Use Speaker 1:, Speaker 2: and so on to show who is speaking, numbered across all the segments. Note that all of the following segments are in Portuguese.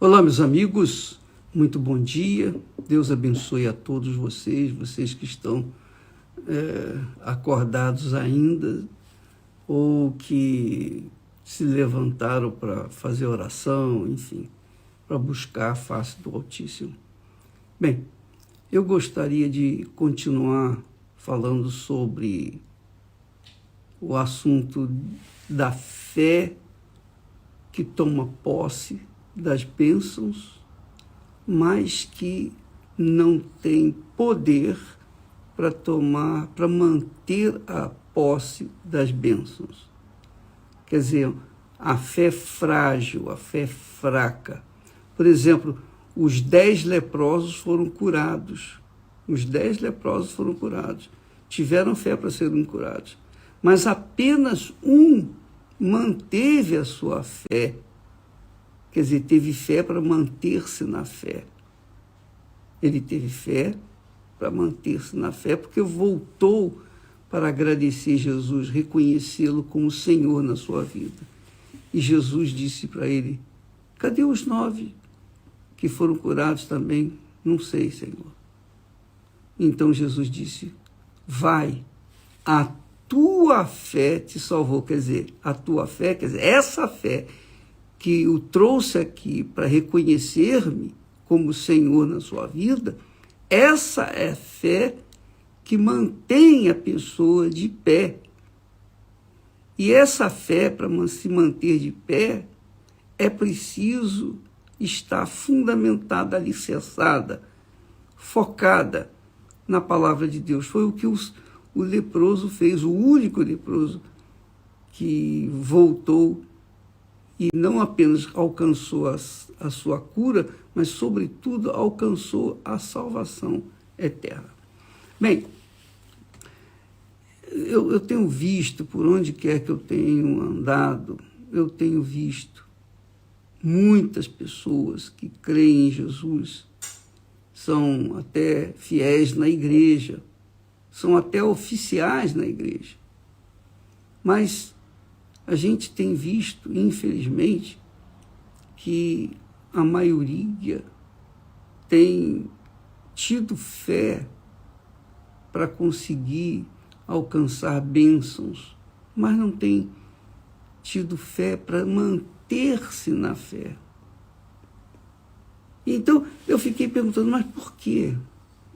Speaker 1: Olá, meus amigos, muito bom dia. Deus abençoe a todos vocês que estão acordados ainda ou que se levantaram para fazer oração, enfim, para buscar a face do Altíssimo. Bem, eu gostaria de continuar falando sobre o assunto da fé que toma posse das bênçãos, mas que não tem poder para manter a posse das bênçãos. Quer dizer, a fé frágil, a fé fraca. Por exemplo, os 10 leprosos foram curados. Os 10 leprosos foram curados. Tiveram fé para serem curados. Mas apenas um manteve a sua fé. Quer dizer, teve fé para manter-se na fé. Ele teve fé para manter-se na fé, porque voltou para agradecer Jesus, reconhecê-lo como Senhor na sua vida. E Jesus disse para ele: cadê os 9 que foram curados também? Não sei, Senhor. Então Jesus disse: vai, a tua fé te salvou. Quer dizer, a tua fé, quer dizer, essa fé que o trouxe aqui para reconhecer-me como Senhor na sua vida, essa é a fé que mantém a pessoa de pé. E essa fé, para se manter de pé, é preciso estar fundamentada, alicerçada, focada na palavra de Deus. Foi o que o leproso fez, o único leproso que voltou e não apenas alcançou a sua cura, mas, sobretudo, alcançou a salvação eterna. Bem, eu tenho visto, por onde quer que eu tenho andado, eu tenho visto muitas pessoas que creem em Jesus, são até fiéis na igreja, são até oficiais na igreja, mas a gente tem visto, infelizmente, que a maioria tem tido fé para conseguir alcançar bênçãos, mas não tem tido fé para manter-se na fé. Então, eu fiquei perguntando, mas por quê?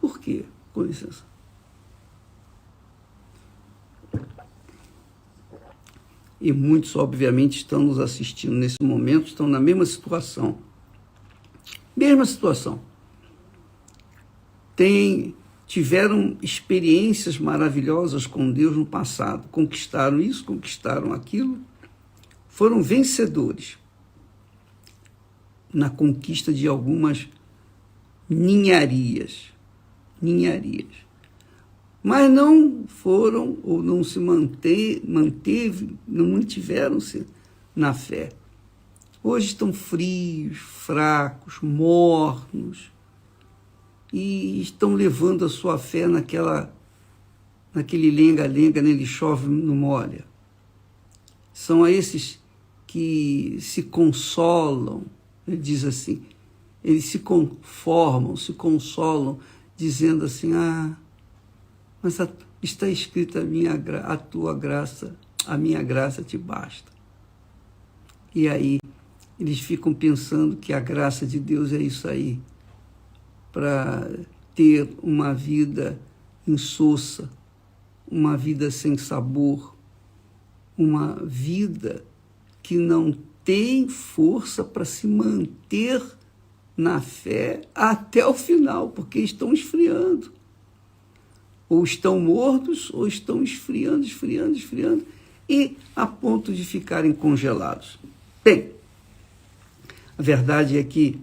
Speaker 1: Por quê? Com licença. E muitos, obviamente, estão nos assistindo nesse momento, estão na mesma situação. Mesma situação. Tiveram experiências maravilhosas com Deus no passado. Conquistaram isso, conquistaram aquilo. Foram vencedores na conquista de algumas ninharias. Mas não foram ou não se não mantiveram-se na fé. Hoje estão frios, fracos, mornos e estão levando a sua fé naquele lenga-lenga, nele chove, não molha. São esses que se consolam, ele diz assim, eles se conformam, se consolam, dizendo assim, mas está escrito a tua graça, a minha graça te basta. E aí eles ficam pensando que a graça de Deus é isso aí, para ter uma vida insossa, uma vida sem sabor, uma vida que não tem força para se manter na fé até o final, porque estão esfriando. Ou estão mortos, ou estão esfriando, e a ponto de ficarem congelados. Bem, a verdade é que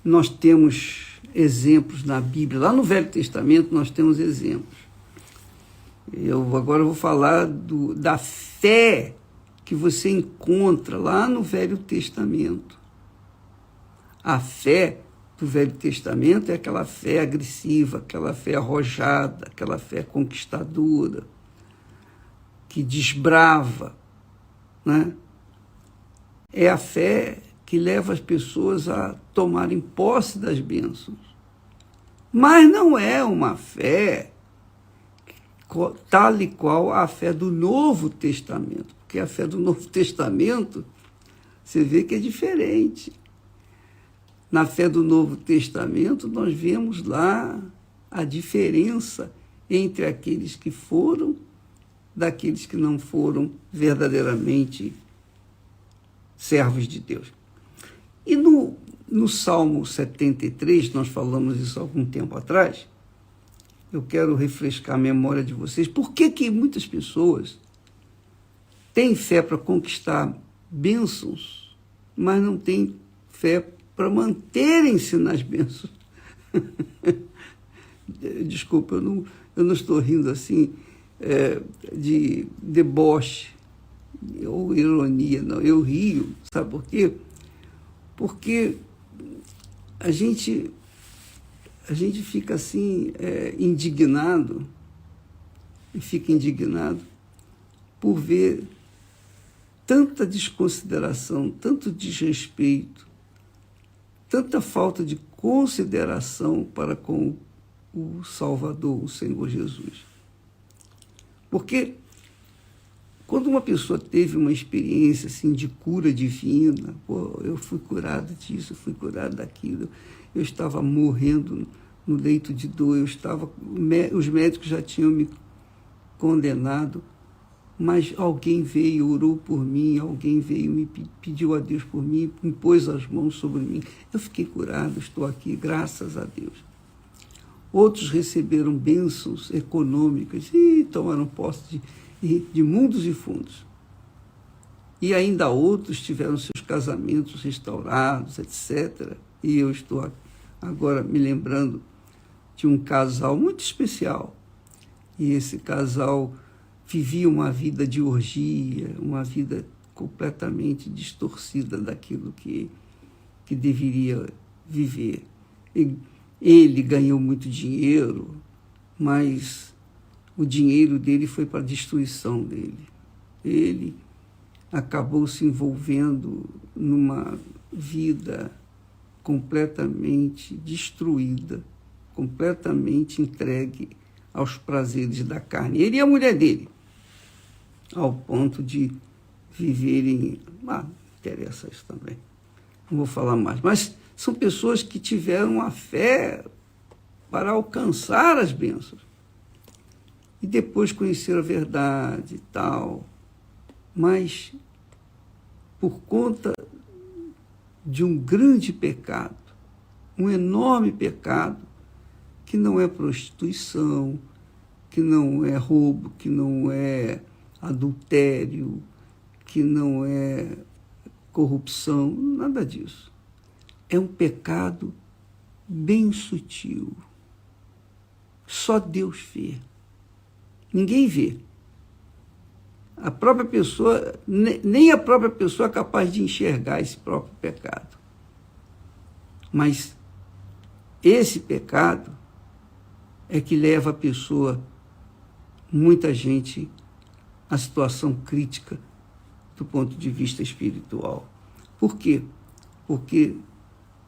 Speaker 1: nós temos exemplos na Bíblia. Lá no Velho Testamento nós temos exemplos. Eu agora vou falar da fé que você encontra lá no Velho Testamento. A fé do Velho Testamento é aquela fé agressiva, aquela fé arrojada, aquela fé conquistadora, que desbrava, né? É a fé que leva as pessoas a tomarem posse das bênçãos. Mas não é uma fé tal e qual a fé do Novo Testamento, porque a fé do Novo Testamento, você vê que é diferente. Na fé do Novo Testamento, nós vemos lá a diferença entre aqueles que foram, daqueles que não foram verdadeiramente servos de Deus. E no Salmo 73, nós falamos isso há algum tempo atrás, eu quero refrescar a memória de vocês. Por que muitas pessoas têm fé para conquistar bênçãos, mas não têm fé para manterem-se nas bênçãos? Desculpa, eu não estou rindo assim de deboche ou ironia, não. Eu rio, sabe por quê? Porque a gente fica assim, indignado, e fica indignado por ver tanta desconsideração, tanto desrespeito, tanta falta de consideração para com o Salvador, o Senhor Jesus. Porque quando uma pessoa teve uma experiência assim, de cura divina, eu fui curado disso, eu fui curado daquilo, eu estava morrendo no leito de dor, os médicos já tinham me condenado, mas alguém veio, orou por mim, alguém veio, me pediu a Deus por mim, impôs as mãos sobre mim. Eu fiquei curado, estou aqui, graças a Deus. Outros receberam bênçãos econômicas e tomaram posse de mundos e fundos. E ainda outros tiveram seus casamentos restaurados, etc. E eu estou agora me lembrando de um casal muito especial. E esse casal vivia uma vida de orgia, uma vida completamente distorcida daquilo que deveria viver. Ele ganhou muito dinheiro, mas o dinheiro dele foi para a destruição dele. Ele acabou se envolvendo numa vida completamente destruída, completamente entregue aos prazeres da carne. Ele e a mulher dele, ao ponto de viverem... interessa isso também. Não vou falar mais. Mas são pessoas que tiveram a fé para alcançar as bênçãos. E depois conheceram a verdade e tal. Mas, por conta de um grande pecado, um enorme pecado, que não é prostituição, que não é roubo, que não é adultério, que não é corrupção, nada disso. É um pecado bem sutil. Só Deus vê. Ninguém vê. A própria pessoa, nem a própria pessoa é capaz de enxergar esse próprio pecado. Mas esse pecado é que leva a pessoa, muita gente, à situação crítica do ponto de vista espiritual. Por quê? Porque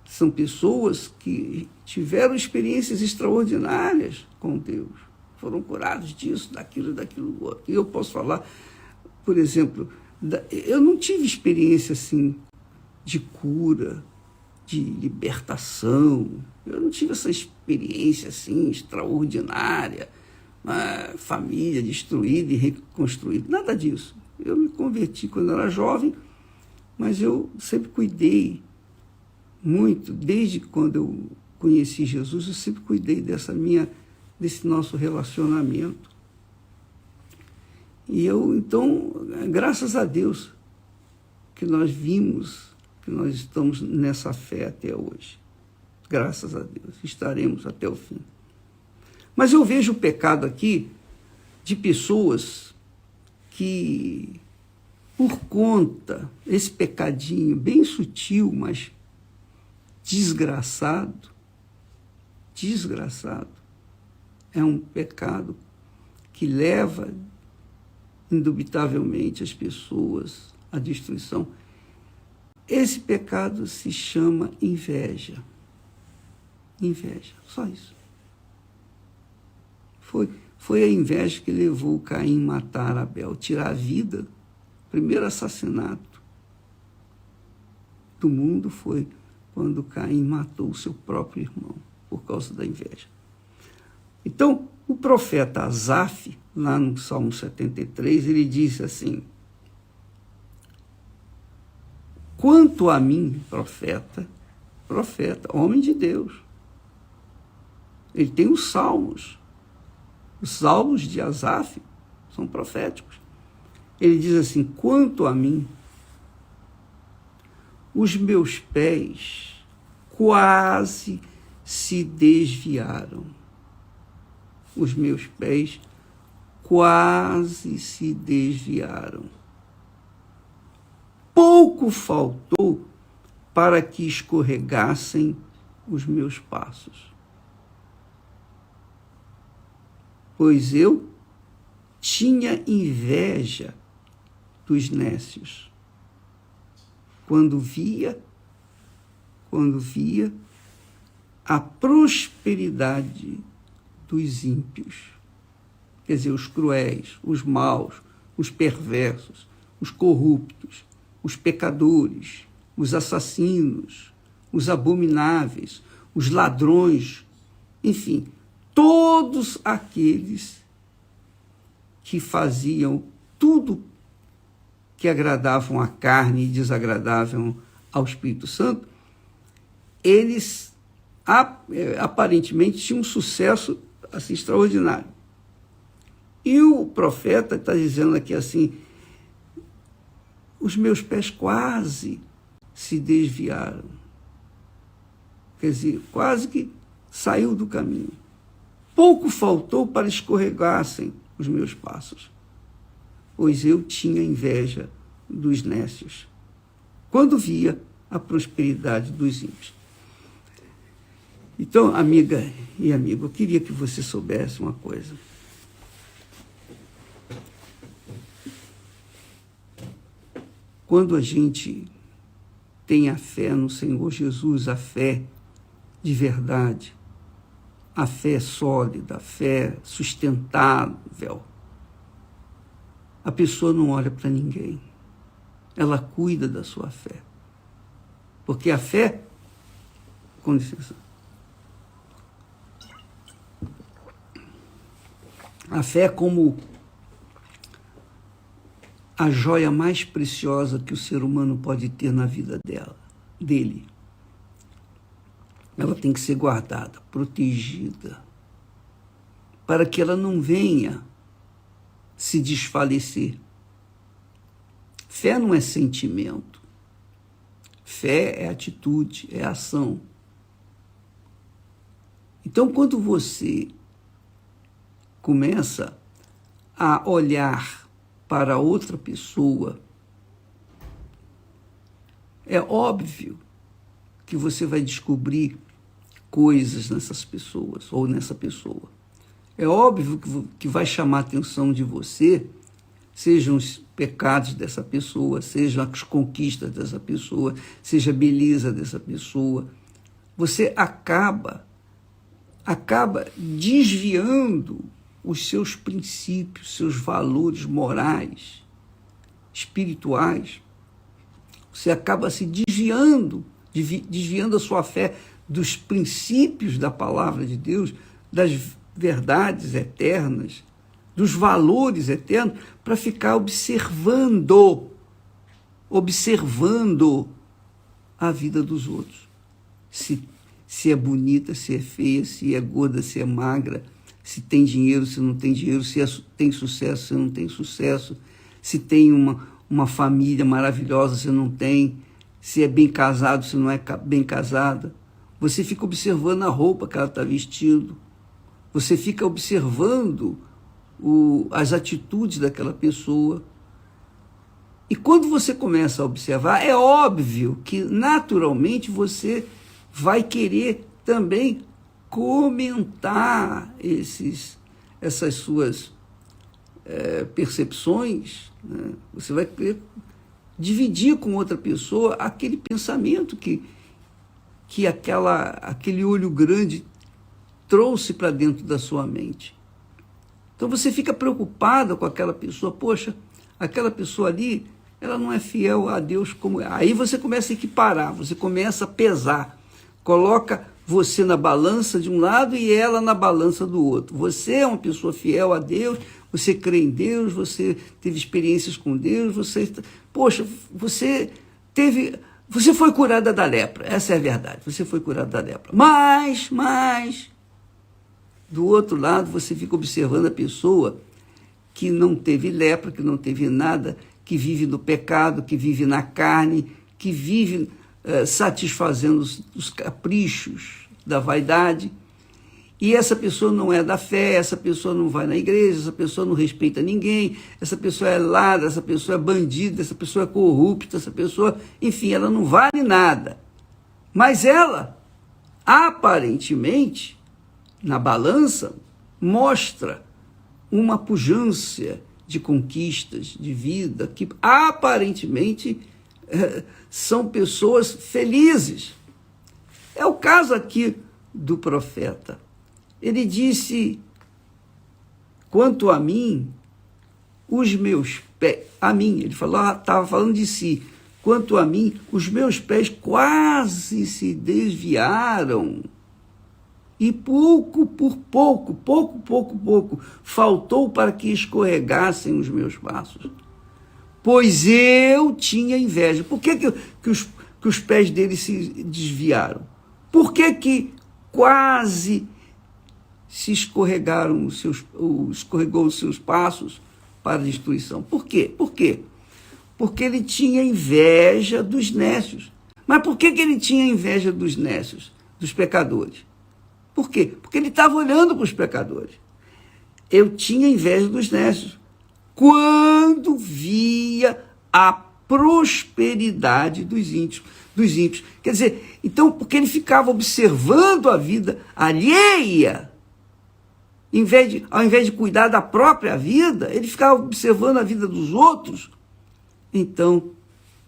Speaker 1: são pessoas que tiveram experiências extraordinárias com Deus, foram curados disso, daquilo outro. E eu posso falar, por exemplo, eu não tive experiência assim de cura, de libertação. Eu não tive essa experiência assim extraordinária, uma família destruída e reconstruída, nada disso. Eu me converti quando eu era jovem, mas eu sempre cuidei muito, desde quando eu conheci Jesus, eu sempre cuidei desse nosso relacionamento. E então, graças a Deus, que nós vimos, que nós estamos nessa fé até hoje. Graças a Deus, estaremos até o fim. Mas eu vejo o pecado aqui de pessoas que, por conta, esse pecadinho bem sutil, mas desgraçado, é um pecado que leva, indubitavelmente, as pessoas à destruição. Esse pecado se chama inveja. Inveja, só isso. Foi a inveja que levou Caim a matar Abel, tirar a vida. O primeiro assassinato do mundo foi quando Caim matou o seu próprio irmão, por causa da inveja. Então, o profeta Asaf, lá no Salmo 73, ele disse assim: quanto a mim, profeta, homem de Deus, ele tem os salmos de Asaf são proféticos. Ele diz assim: quanto a mim, os meus pés quase se desviaram. Os meus pés quase se desviaram. Pouco faltou para que escorregassem os meus passos. Pois eu tinha inveja dos nécios, quando via a prosperidade dos ímpios, quer dizer, os cruéis, os maus, os perversos, os corruptos, os pecadores, os assassinos, os abomináveis, os ladrões, enfim, todos aqueles que faziam tudo que agradavam à carne e desagradavam ao Espírito Santo, eles aparentemente tinham um sucesso assim, extraordinário. E o profeta está dizendo aqui assim: os meus pés quase se desviaram. Quer dizer, quase que saiu do caminho. Pouco faltou para escorregassem os meus passos, pois eu tinha inveja dos nécios, quando via a prosperidade dos ímpios. Então, amiga e amigo, eu queria que você soubesse uma coisa. Quando a gente tem a fé no Senhor Jesus, a fé de verdade, a fé sólida, a fé sustentável, a pessoa não olha para ninguém. Ela cuida da sua fé. Porque a fé... Com licença. A fé é como a joia mais preciosa que o ser humano pode ter na vida dele. Ela tem que ser guardada, protegida, para que ela não venha se desfalecer. Fé não é sentimento. Fé é atitude, é ação. Então, quando você começa a olhar para outra pessoa, é óbvio que você vai descobrir coisas nessas pessoas ou nessa pessoa. É óbvio que vai chamar a atenção de você, sejam os pecados dessa pessoa, sejam as conquistas dessa pessoa, seja a beleza dessa pessoa. Você acaba desviando os seus princípios, seus valores morais, espirituais. Você acaba se desviando a sua fé dos princípios da palavra de Deus, das verdades eternas, dos valores eternos, para ficar observando a vida dos outros. Se é bonita, se é feia, se é gorda, se é magra, se tem dinheiro, se não tem dinheiro, se tem sucesso, se não tem sucesso, se tem uma família maravilhosa, se não tem, se é bem casado, se não é bem casada. Você fica observando a roupa que ela está vestindo, você fica observando as atitudes daquela pessoa. E quando você começa a observar, é óbvio que naturalmente você vai querer também comentar essas suas percepções, né? Você vai querer dividir com outra pessoa aquele pensamento que aquele olho grande trouxe para dentro da sua mente. Então você fica preocupado com aquela pessoa, poxa, aquela pessoa ali, ela não é fiel a Deus como é. Aí você começa a equiparar, você começa a pesar, coloca você na balança de um lado e ela na balança do outro. Você é uma pessoa fiel a Deus, você crê em Deus, você teve experiências com Deus, poxa, você foi curada da lepra, essa é a verdade, você foi curada da lepra. Mas, do outro lado, você fica observando a pessoa que não teve lepra, que não teve nada, que vive no pecado, que vive na carne, que vive satisfazendo os caprichos da vaidade. E essa pessoa não é da fé, essa pessoa não vai na igreja, essa pessoa não respeita ninguém, essa pessoa é ladra, essa pessoa é bandida, essa pessoa é corrupta, essa pessoa, enfim, ela não vale nada. Mas ela, aparentemente, na balança, mostra uma pujança de conquistas, de vida, que aparentemente são pessoas felizes. É o caso aqui do profeta. Ele disse, quanto a mim, os meus pés, a mim, ele estava falando de si, quanto a mim, os meus pés quase se desviaram, e pouco por pouco, faltou para que escorregassem os meus passos. Pois eu tinha inveja. Por que os pés dele se desviaram? Por que quase se escorregou os seus passos para a destruição? Por quê? Porque ele tinha inveja dos nécios. Mas por que ele tinha inveja dos nécios, dos pecadores? Por quê? Porque ele estava olhando para os pecadores. Eu tinha inveja dos nécios quando via a prosperidade dos ímpios. Quer dizer, então, porque ele ficava observando a vida alheia, ao invés de cuidar da própria vida, ele ficava observando a vida dos outros. Então,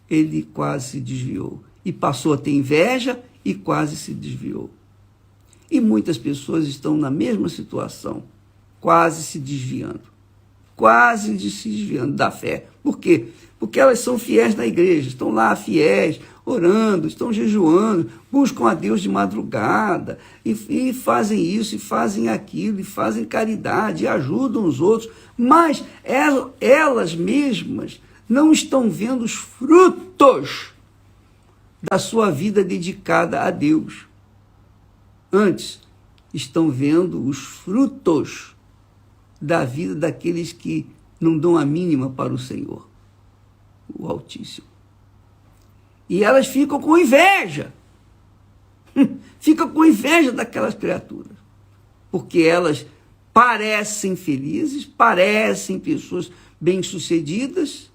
Speaker 1: ele quase se desviou. E passou a ter inveja e quase se desviou. E muitas pessoas estão na mesma situação, quase se desviando da fé. Por quê? Porque elas são fiéis na igreja, estão lá fiéis, orando, estão jejuando, buscam a Deus de madrugada, e fazem isso, e fazem aquilo, e fazem caridade, e ajudam os outros, mas elas mesmas não estão vendo os frutos da sua vida dedicada a Deus. Antes, estão vendo os frutos da vida daqueles que não dão a mínima para o Senhor, o Altíssimo. E elas ficam com inveja. Ficam com inveja daquelas criaturas. Porque elas parecem felizes, parecem pessoas bem-sucedidas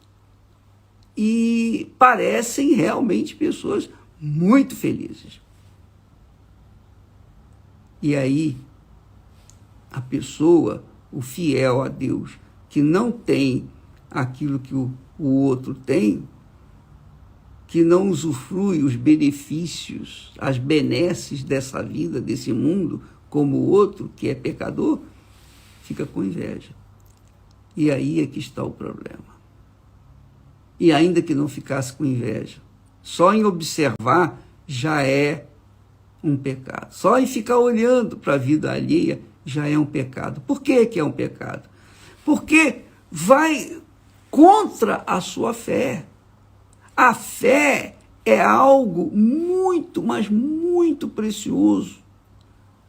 Speaker 1: e parecem realmente pessoas muito felizes. E aí, a pessoa, o fiel a Deus, que não tem aquilo que o outro tem, que não usufrui os benefícios, as benesses dessa vida, desse mundo, como o outro, que é pecador, fica com inveja. E aí é que está o problema. E ainda que não ficasse com inveja, só em observar já é um pecado. Só em ficar olhando para a vida alheia já é um pecado. Por que é um pecado? Porque vai contra a sua fé. A fé é algo muito, mas muito precioso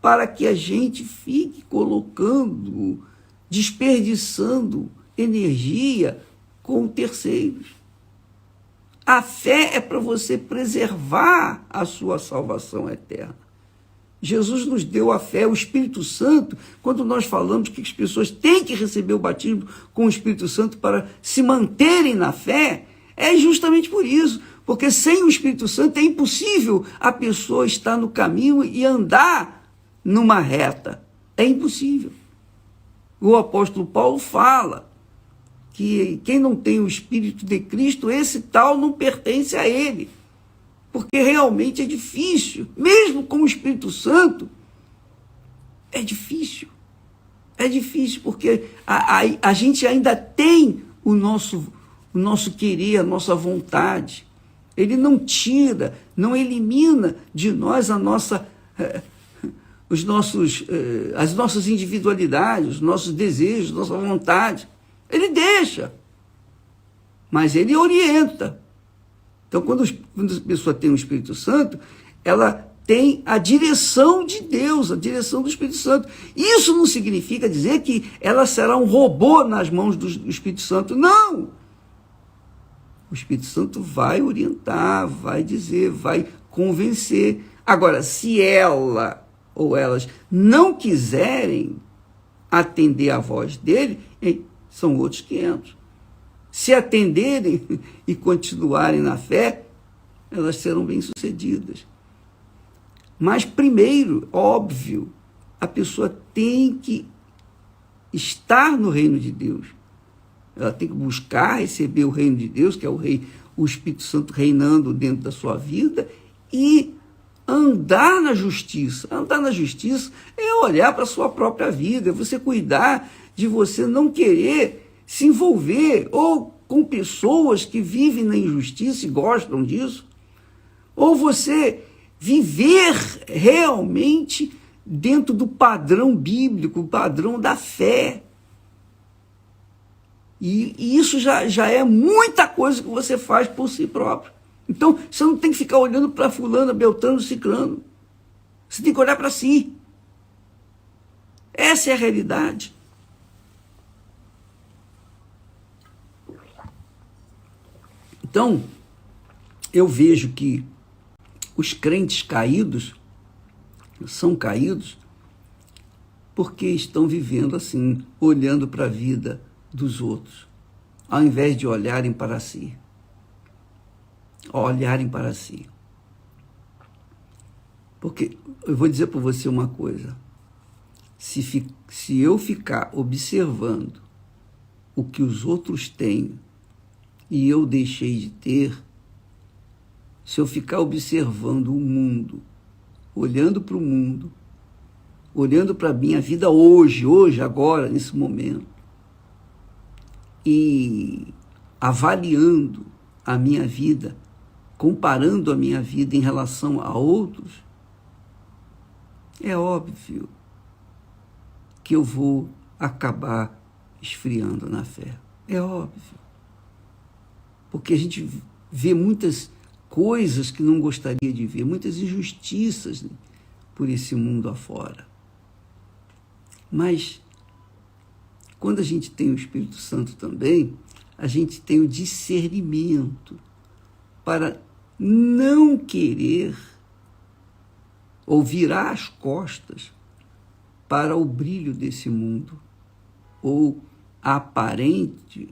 Speaker 1: para que a gente fique colocando, desperdiçando energia com terceiros. A fé é para você preservar a sua salvação eterna. Jesus nos deu a fé, o Espírito Santo, quando nós falamos que as pessoas têm que receber o batismo com o Espírito Santo para se manterem na fé, é justamente por isso, porque sem o Espírito Santo é impossível a pessoa estar no caminho e andar numa reta. É impossível. O apóstolo Paulo fala que quem não tem o Espírito de Cristo, esse tal não pertence a ele. Porque realmente é difícil, mesmo com o Espírito Santo, é difícil. É difícil, porque a gente ainda tem o nosso querer, a nossa vontade. Ele não tira, não elimina de nós as nossas individualidades, os nossos desejos, nossa vontade. Ele deixa, mas ele orienta. Então, quando a pessoa tem o Espírito Santo, ela tem a direção de Deus, a direção do Espírito Santo. Isso não significa dizer que ela será um robô nas mãos do Espírito Santo. Não! O Espírito Santo vai orientar, vai dizer, vai convencer. Agora, se ela ou elas não quiserem atender à voz dele, são outros 500. Se atenderem e continuarem na fé, elas serão bem-sucedidas. Mas primeiro, óbvio, a pessoa tem que estar no reino de Deus. Ela tem que buscar receber o reino de Deus, que é o Espírito Santo reinando dentro da sua vida, e andar na justiça. Andar na justiça é olhar para a sua própria vida, é você cuidar de você não querer se envolver ou com pessoas que vivem na injustiça e gostam disso, ou você viver realmente dentro do padrão bíblico, o padrão da fé. E isso já é muita coisa que você faz por si próprio. Então, você não tem que ficar olhando para fulano, beltrano, ciclano. Você tem que olhar para si. Essa é a realidade. Então, eu vejo que os crentes caídos são caídos porque estão vivendo assim, olhando para a vida dos outros, ao invés de olharem para si. Olharem para si. Porque eu vou dizer para você uma coisa. Se eu ficar observando o que os outros têm e eu deixei de ter, se eu ficar observando o mundo, olhando para o mundo, olhando para a minha vida hoje, agora, nesse momento, e avaliando a minha vida, comparando a minha vida em relação a outros, é óbvio que eu vou acabar esfriando na fé. É óbvio. Porque a gente vê muitas coisas que não gostaria de ver, muitas injustiças por esse mundo afora. Mas, quando a gente tem o Espírito Santo também, a gente tem o discernimento para não querer ou virar as costas para o brilho desse mundo, ou aparente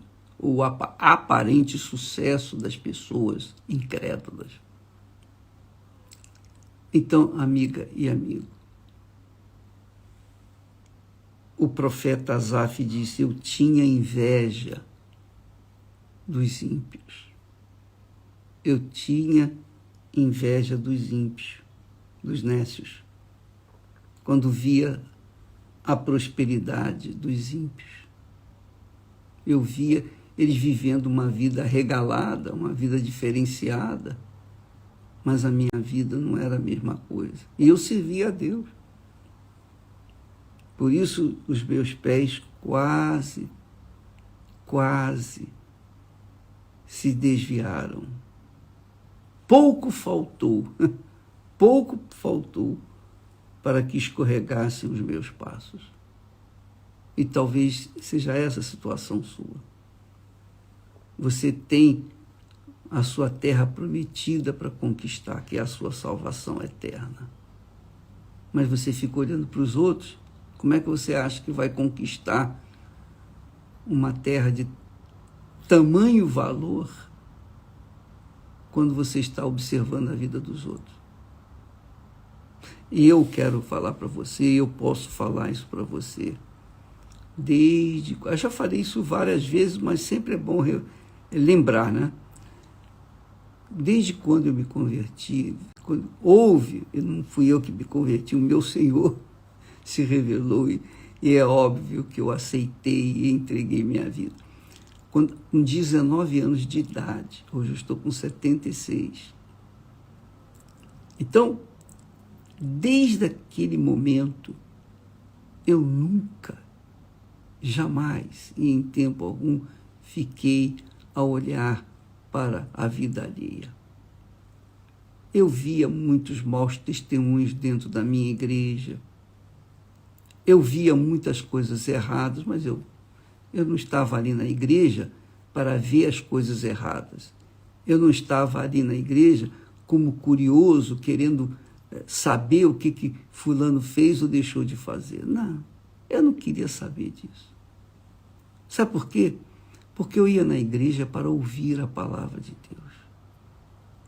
Speaker 1: sucesso das pessoas incrédulas. Então, amiga e amigo, o profeta Asaf disse: eu tinha inveja dos ímpios. Eu tinha inveja dos ímpios, dos nécios, quando via a prosperidade dos ímpios. Eu via eles vivendo uma vida regalada, uma vida diferenciada, mas a minha vida não era a mesma coisa. E eu servia a Deus. Por isso, os meus pés quase se desviaram. Pouco faltou para que escorregassem os meus passos. E talvez seja essa a situação sua. Você tem a sua terra prometida para conquistar, que é a sua salvação eterna. Mas você fica olhando para os outros. Como é que você acha que vai conquistar uma terra de tamanho valor quando você está observando a vida dos outros? E eu quero falar para você, eu posso falar isso para você. Eu já falei isso várias vezes, mas sempre é bom lembrar, né? Desde quando eu me converti, não fui eu que me converti, o meu Senhor se revelou e é óbvio que eu aceitei e entreguei minha vida. Com 19 anos de idade, hoje eu estou com 76. Então, desde aquele momento, eu nunca, jamais, e em tempo algum, fiquei a olhar para a vida alheia. Eu via muitos maus testemunhos dentro da minha igreja. Eu via muitas coisas erradas, mas eu não estava ali na igreja para ver as coisas erradas. Eu não estava ali na igreja como curioso, querendo saber o que fulano fez ou deixou de fazer. Não, eu não queria saber disso. Sabe por quê? Porque eu ia na igreja para ouvir a palavra de Deus.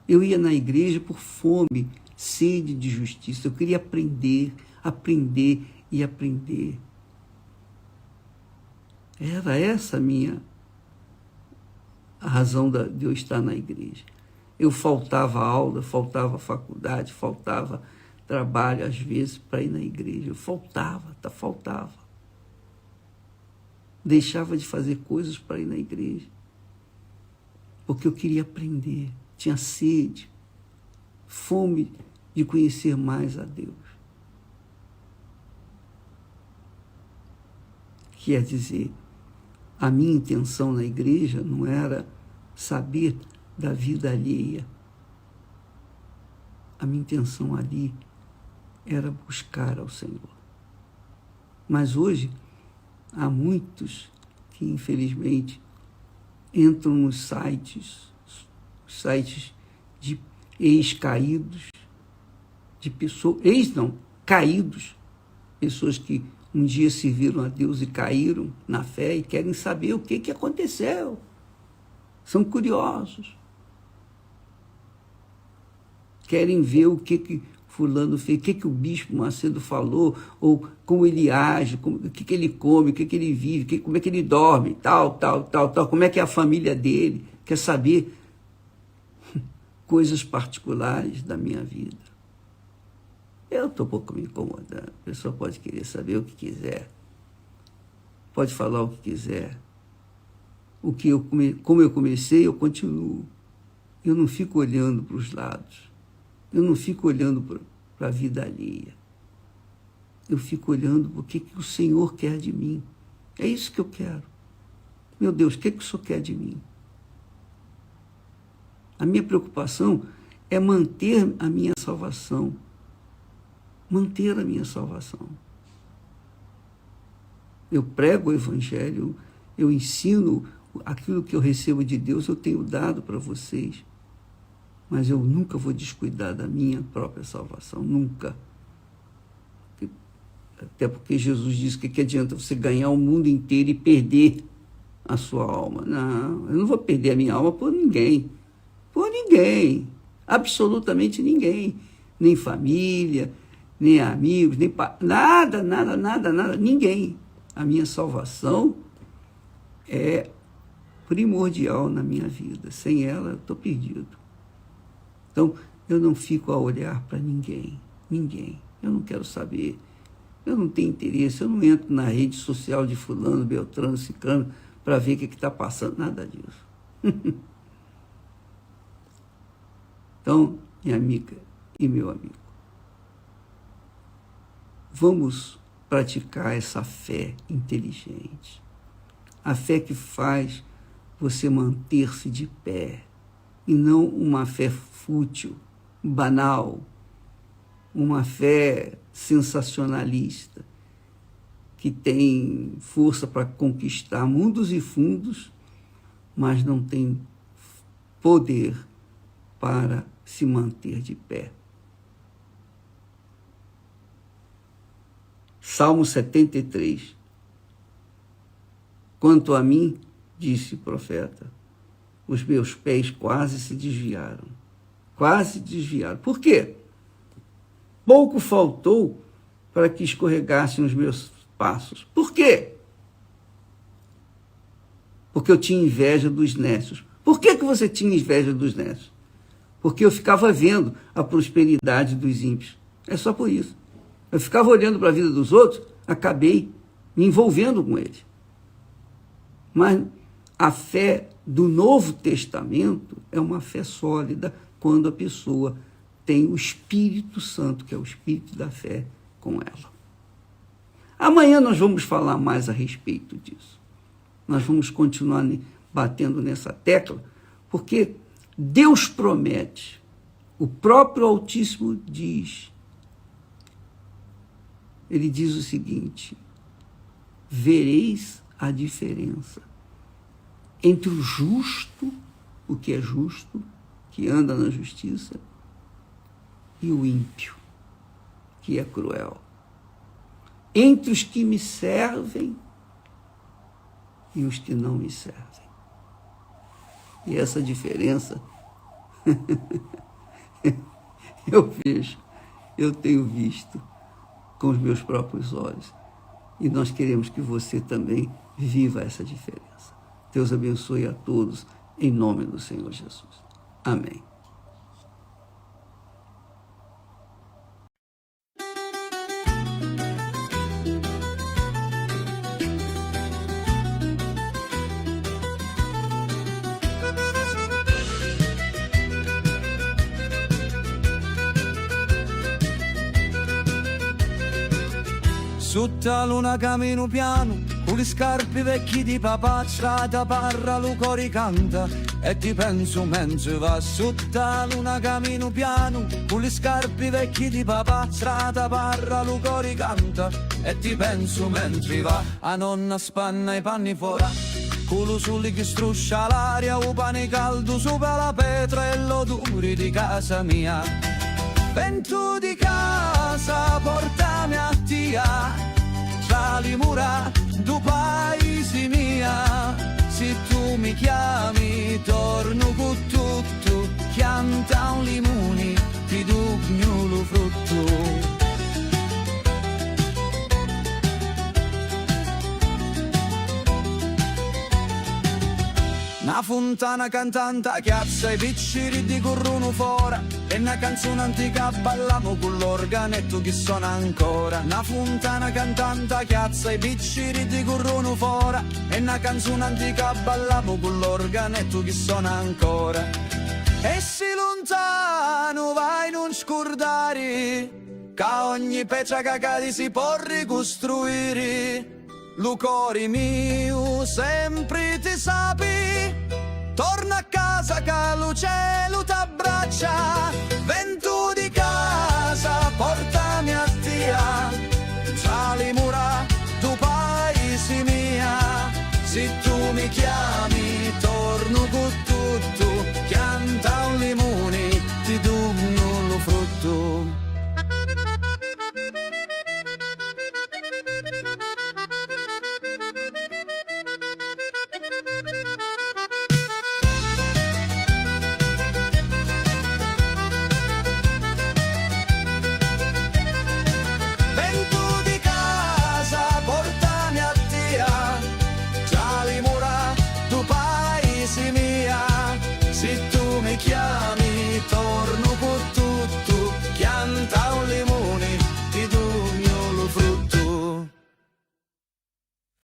Speaker 1: Eu ia na igreja por fome, sede de justiça. Eu queria aprender, aprender e aprender. Era essa a razão de eu estar na igreja. Eu faltava aula, faltava faculdade, faltava trabalho, às vezes, para ir na igreja. Eu faltava. Deixava de fazer coisas para ir na igreja. Porque eu queria aprender. Tinha sede, fome de conhecer mais a Deus. Quer dizer, a minha intenção na igreja não era saber da vida alheia. A minha intenção ali era buscar ao Senhor. Mas hoje, há muitos que, infelizmente, entram nos sites de ex-caídos, de pessoas, caídos, pessoas que um dia serviram a Deus e caíram na fé e querem saber o que aconteceu. São curiosos. Querem ver o que fulano fez, o que o bispo Macedo falou, ou como ele age, o que ele come, o que ele vive, como é que ele dorme, tal, como é que é a família dele. Quer saber coisas particulares da minha vida. Eu estou um pouco me incomodando. A pessoa pode querer saber o que quiser. Pode falar o que quiser. Como eu comecei, eu continuo. Eu não fico olhando para os lados. Eu não fico olhando para a vida alheia. Eu fico olhando para o que o Senhor quer de mim. É isso que eu quero. Meu Deus, o que o Senhor quer de mim? A minha preocupação é manter a minha salvação. Manter a minha salvação. Eu prego o Evangelho, eu ensino aquilo que eu recebo de Deus, eu tenho dado para vocês. Mas eu nunca vou descuidar da minha própria salvação, nunca. Até porque Jesus disse que adianta você ganhar o mundo inteiro e perder a sua alma. Não, eu não vou perder a minha alma por ninguém. Por ninguém. Absolutamente ninguém. Nem família, nem amigos, nem nada, ninguém. A minha salvação é primordial na minha vida. Sem ela, eu estou perdido. Então, eu não fico a olhar para ninguém. Eu não quero saber. Eu não tenho interesse. Eu não entro na rede social de fulano, beltrano, ciclano, para ver o que está passando. Nada disso. Então, minha amiga e meu amigo, vamos praticar essa fé inteligente. A fé que faz você manter-se de pé. E não uma fé fútil, banal, uma fé sensacionalista, que tem força para conquistar mundos e fundos, mas não tem poder para se manter de pé. Salmo 73. Quanto a mim, disse o profeta, os meus pés quase se desviaram. Quase desviaram. Por quê? Pouco faltou para que escorregassem os meus passos. Por quê? porque eu tinha inveja dos nécios. Por que você tinha inveja dos nécios? Porque eu ficava vendo a prosperidade dos ímpios. É só por isso. Eu ficava olhando para a vida dos outros, acabei me envolvendo com eles. Mas a fé do Novo Testamento é uma fé sólida quando a pessoa tem o Espírito Santo, que é o Espírito da fé, com ela. Amanhã nós vamos falar mais a respeito disso. Nós vamos continuar batendo nessa tecla, porque Deus promete, o próprio Altíssimo diz, ele diz o seguinte: vereis a diferença entre o justo, o que é justo, que anda na justiça, e o ímpio, que é cruel. Entre os que me servem e os que não me servem. E essa diferença eu vejo, eu tenho visto com os meus próprios olhos. E nós queremos que você também viva essa diferença. Deus abençoe a todos, em nome do Senhor Jesus. Amém.
Speaker 2: Sotto la luna cammino piano, con le scarpe vecchie di papà, strada parra, lo cori canta, e ti penso mentre va. Sotto la luna cammino piano, con le scarpe vecchie di papà, strada parra, lo cori canta, e ti penso mentre va. A nonna spanna i panni fuori, culo soli che struscia l'aria, o pane caldo sopra la pietra e l'odore di casa mia. Vento di casa, portami a tia, tra le mura du paese mia. Se tu mi chiami, torno con tutto, chianta un limone, ti do lo frutto. Una fontana cantante chiazza i picciri di corrono fora, e una canzone antica balliamo con l'organetto che suona ancora. Una fontana cantante chiazza i picciri di corrono fora, e una canzone antica balliamo con l'organetto che suona ancora. E se lontano vai non scordare, che ogni pezza cagati si può ricostruire. Lo cuore mio sempre ti sapi, torna a casa che lo cielo t'abbraccia.